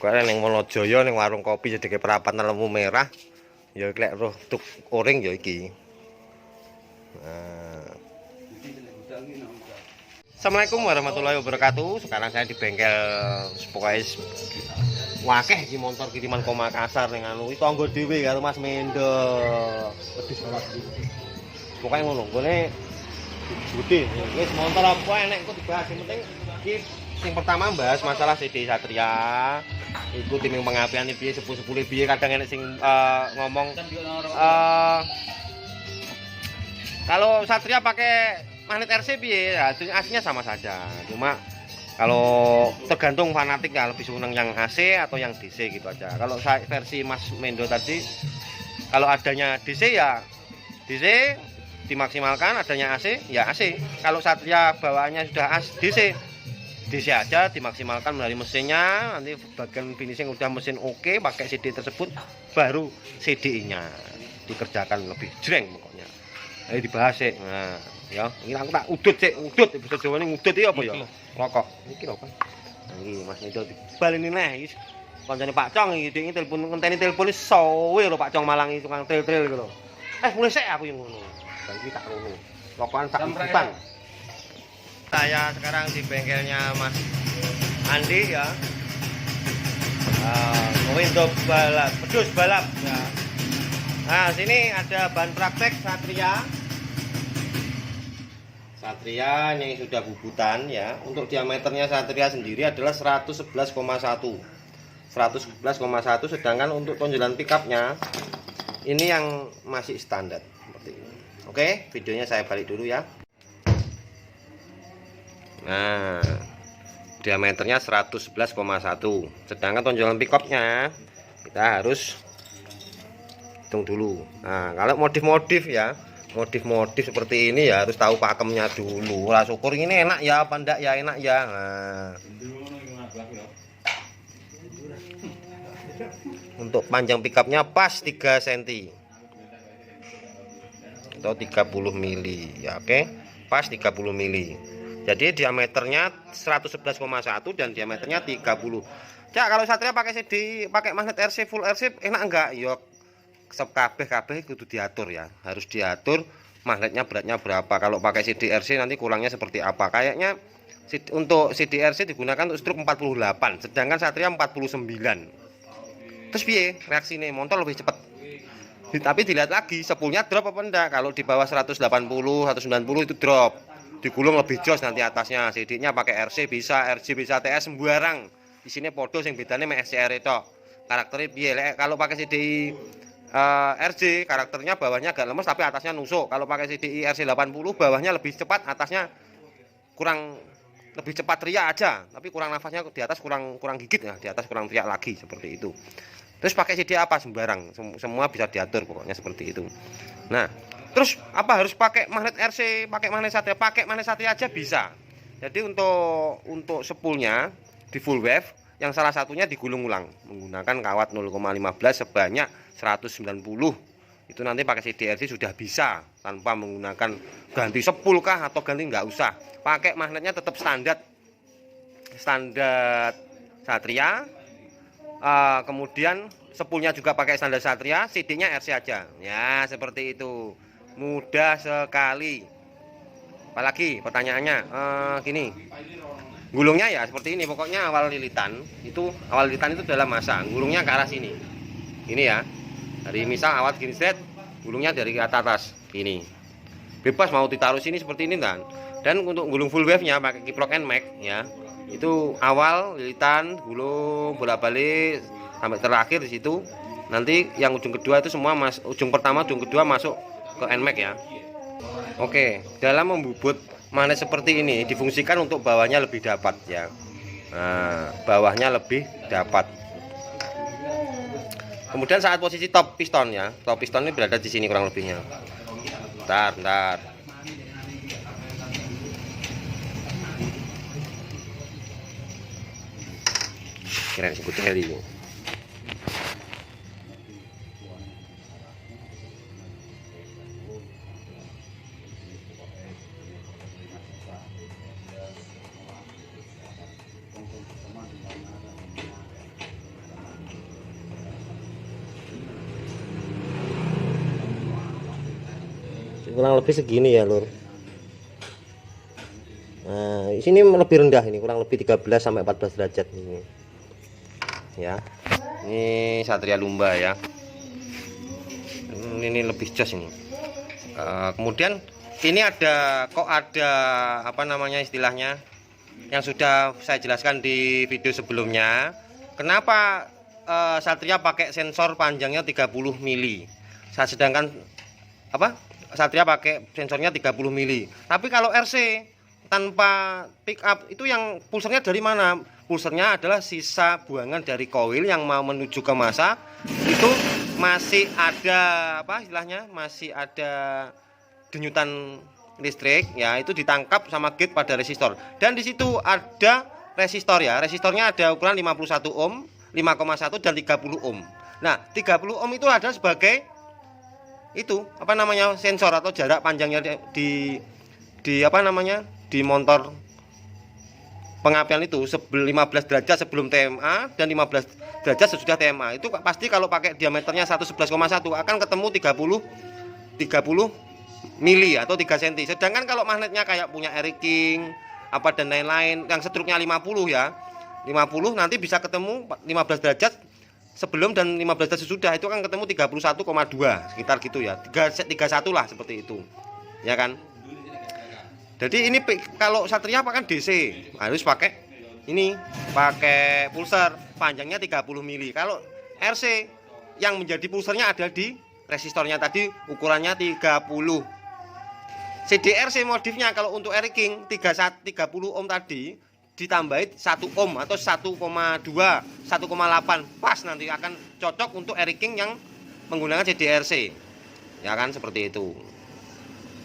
Kok ning Wonojoyo ning warung kopi jedege perapatan lembu merah. Ya klek roh tuk oring ya iki. Nah. Assalamualaikum warahmatullahi wabarakatuh. Sekarang saya di bengkel pokoknya wakeh iki motor kiriman ke Makassar ning anu iki tangga dhewe karo Mas Mendo. Pedus banget iki. Pokoke ngono, gone gede. Wis motor apa enek kok dibahas. Yang penting iki sing pertama bahas masalah CD Satria. Iku timing pengapian piye sepuh-sepuh piye kadang enek sing ngomong kalau Satria pakai magnet RC piye ya aslinya sama saja. Cuma kalau tergantung fanatik ya lebih senang yang AC atau yang DC gitu aja. Kalau versi Mas Mendo tadi kalau adanya DC ya DC dimaksimalkan, adanya AC ya AC. Kalau Satria bawaannya sudah DC aja dimaksimalkan melalui mesinnya, nanti bagian finishing udah mesin oke, pakai CD tersebut baru CDI-nya dikerjakan lebih jreng pokoknya. Ayo dibahas sih. Nah, ya, ini aku tak udut sih, udut bisa Jawa ini udut iki apa ya? Rokok. Iki lho, Pak. Nah, iki Mas Nido dibaleni neh iki. Kancane Pak Cong iki telepon ngenteni telepon sowe lho Pak Cong Malang iki tukang tril-tril iki lho. Mulai sik aku yang ngono. Dan iki tak ngono. Rokokan tak ikutan. Saya sekarang di bengkelnya Mas Andi ya. Window balap, pedus balap ya. Nah, sini ada ban praktek Satria. Satria yang sudah bubutan ya. Untuk diameternya Satria sendiri adalah 111,1. 111,1 sedangkan untuk tonjolan pickupnya ini yang masih standar seperti ini. Oke, videonya saya balik dulu ya. Nah, diameternya 111,1 sedangkan tonjolan pickupnya kita harus hitung dulu. Nah, kalau modif-modif ya, modif-modif seperti ini ya harus tahu pakemnya dulu. Lah syukur ini enak ya apa enggak ya, enak ya. Nah, untuk panjang pickupnya pas 3 cm atau 30 mili ya, oke, pas 30 mili. Jadi diameternya 111,1 dan diameternya 30. Cak, kalau Satria pakai CD, pakai magnet RC full RC enak enggak? Yo kabeh kudu diatur ya. Harus diatur magnetnya beratnya berapa. Kalau pakai CD RC nanti kurangnya seperti apa? Kayaknya untuk CD RC digunakan untuk stroke 48, sedangkan Satria 49. Terus piye reaksinya? Motor lebih cepat. Tapi dilihat lagi sepulnya drop apa enggak. Kalau di bawah 180, 190 itu drop. Digulung lebih jos nanti atasnya. CD-nya pakai RC bisa, RG bisa, TS sembarang. Di sini podo yang bedanya sama SCR itu. Karakternya piye? Kalau pakai CDI RG karakternya bawahnya agak lemes tapi atasnya nusuk. Kalau pakai CDI RC 80 bawahnya lebih cepat, atasnya kurang lebih cepat teriak aja, tapi kurang nafasnya di atas kurang gigit ya, di atas kurang teriak lagi seperti itu. Terus pakai CD apa sembarang, semua bisa diatur pokoknya seperti itu. Nah, terus apa harus pakai magnet RC, pakai magnet Satria aja bisa. Jadi untuk sepulnya di full wave yang salah satunya digulung ulang menggunakan kawat 0,15 sebanyak 190. Itu nanti pakai CD RC sudah bisa tanpa menggunakan ganti sepul kah atau ganti nggak usah. Pakai magnetnya tetap standar Satria. Kemudian sepulnya juga pakai standar Satria, CD-nya RC aja. Ya, seperti itu. Mudah sekali. Apalagi pertanyaannya gini. Gulungnya ya seperti ini. Pokoknya awal lilitan itu dalam masa. Gulungnya ke arah sini. Ini ya. Dari misal awal gini set, gulungnya dari atas ini. Bebas mau ditaruh sini seperti ini kan. Dan untuk gulung full wave-nya pakai kiprok NMAX ya. Itu awal lilitan, gulung bolak-balik sampai terakhir di situ. Nanti yang ujung kedua itu semua ujung pertama, ujung kedua masuk ke NMAX ya. Oke, dalam membubut magnet seperti ini difungsikan untuk bawahnya lebih dapat ya. Nah, bawahnya lebih dapat. Kemudian saat posisi top piston ya, top piston ini berada di sini kurang lebihnya. Bentar. Kira disebut heli. kurang lebih segini ya lur. Nah di sini lebih rendah, ini kurang lebih 13 sampai 14 derajat ini ya. Ini Satria Lumba ya, ini lebih jos ini. Kemudian ini ada apa namanya istilahnya yang sudah saya jelaskan di video sebelumnya, kenapa Satria pakai sensor panjangnya 30 mili, sedangkan apa Satria pakai sensornya 30 mili. Tapi kalau RC tanpa pick up itu yang pulsernya dari mana? Pulsernya adalah sisa buangan dari koil yang mau menuju ke massa, itu masih ada apa istilahnya, masih ada denyutan listrik ya, itu ditangkap sama gate pada resistor, dan di situ ada resistor ya, resistornya ada ukuran 51 ohm, 5,1 dan 30 ohm. Nah 30 ohm itu ada sebagai itu apa namanya sensor atau jarak panjangnya di apa namanya di motor pengapian itu 15 derajat sebelum TMA dan 15 derajat sesudah TMA. Itu pasti kalau pakai diameternya 111,1 akan ketemu 30 mili atau 3 cm. Sedangkan kalau magnetnya kayak punya Eric King apa dan lain-lain yang struknya 50 ya, 50 nanti bisa ketemu 15 derajat sebelum dan 15 derajat sesudah, itu kan ketemu 31,2 sekitar gitu ya, 31 lah seperti itu ya kan. Jadi ini kalau Satria pakai DC harus pakai ini, pakai pulser panjangnya 30 mili. Kalau RC yang menjadi pulsernya ada di resistornya tadi, ukurannya 30. CDRC modifnya kalau untuk Eric King 30 ohm tadi ditambahin 1 ohm atau 1,2 1,8 pas, nanti akan cocok untuk Eric King yang menggunakan CDRC ya kan, seperti itu.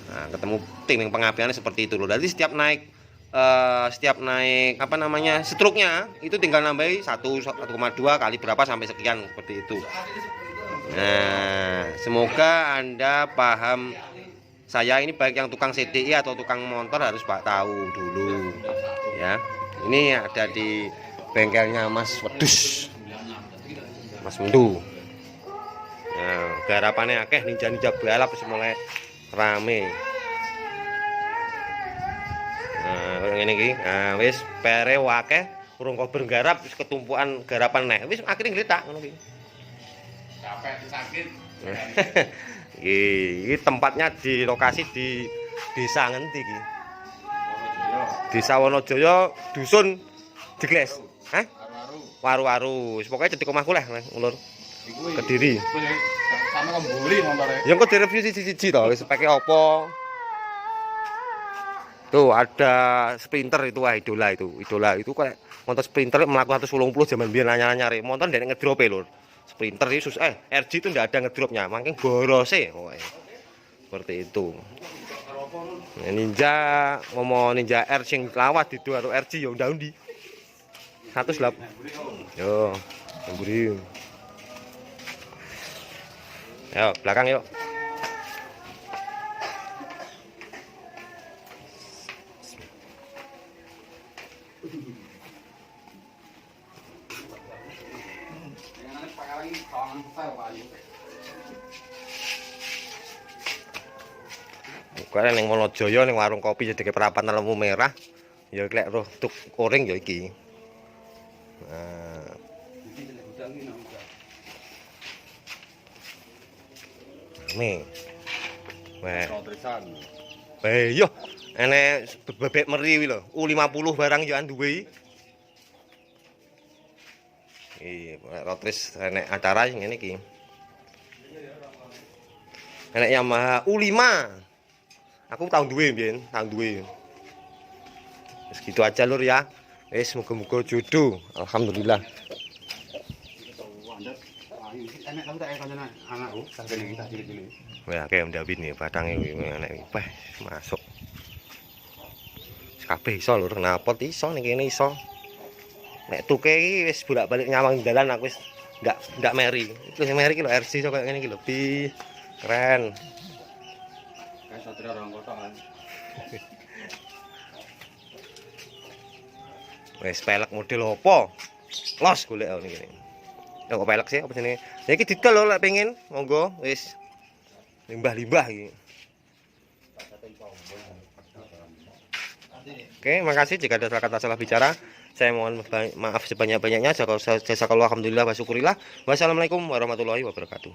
Nah, ketemu timing pengapiannya seperti itu loh. Jadi setiap naik apa namanya struknya itu tinggal nambahi 1,2 kali berapa sampai sekian seperti itu. Nah semoga Anda paham. Saya ini baik yang tukang CDI atau tukang motor harus tahu dulu ya. Ini ada di bengkelnya Mas Wedus, Mas Mendu. Nah garapannya akeh, ninja balap mulai rame. Nah ngene iki, nah wis pere wakeh urung kober garap, wis ketumpukan garapan neh. Wis akhire ngletak ngono iki. Capek sakit. Iki tempatnya di lokasi di desa ngendi iki? Desa Wonojaya, dusun Jegles. Hah? Waru-waru. Wis pokoke cedhek omahku lah, ulur. Kediri. Sama kembuli montore. Ya engko direview siji-siji to, wis pake apa? Tuh ada Sprinter itu, idola itu kayak motor Sprinter melaku 180 zaman biyen anyar-anyar. Motor ndek ngedrope lur. Sprinter itu RG itu ndak ada ngedropnya, makin borose pokoknya. Seperti itu. Nah, Ninja ngomong Ninja R sing lawat itu atau RG ya ndak undi. 108. Yo, mburi. Ayo, belakang yuk. Kalian yang Wonojaya ning warung kopi jadi perapatan lembu merah. Ya klek roh tuk oring ya iki. Nah. Nih. Weh, yo enek bebek meri lho. U50 barang yo duwe. Iki rotris enek acara ngene iki. Enek Yamaha U5. Aku tahun duwe mbiyen, tahun duwe. Wis gitu aja lur ya. Wis muga-muga jodoh. Alhamdulillah. Wah, kayak ndawin nih batange enek peh masuk. Kabeh iso lur, kenapa iso ning kene iso. Nek tuke iki wis bolak-balik nyawang dalan aku wis ndak meri. Iku sing meri iki lho RC iso koyo ngene iki lho. Bi keren. Kayak Satria orang kotokan. Wis pelek model opo? Los golek ngene iki. Ya kok pelek sih apa jenenge? Ya iki didol lho lek pengen, monggo wis limbah-limbah iki. Oke, makasih jika ada salah kata salah bicara. Saya mohon maaf sebanyak-banyaknya. Jazakallahu alhamdulillah wa syukurillah. Wassalamualaikum warahmatullahi wabarakatuh.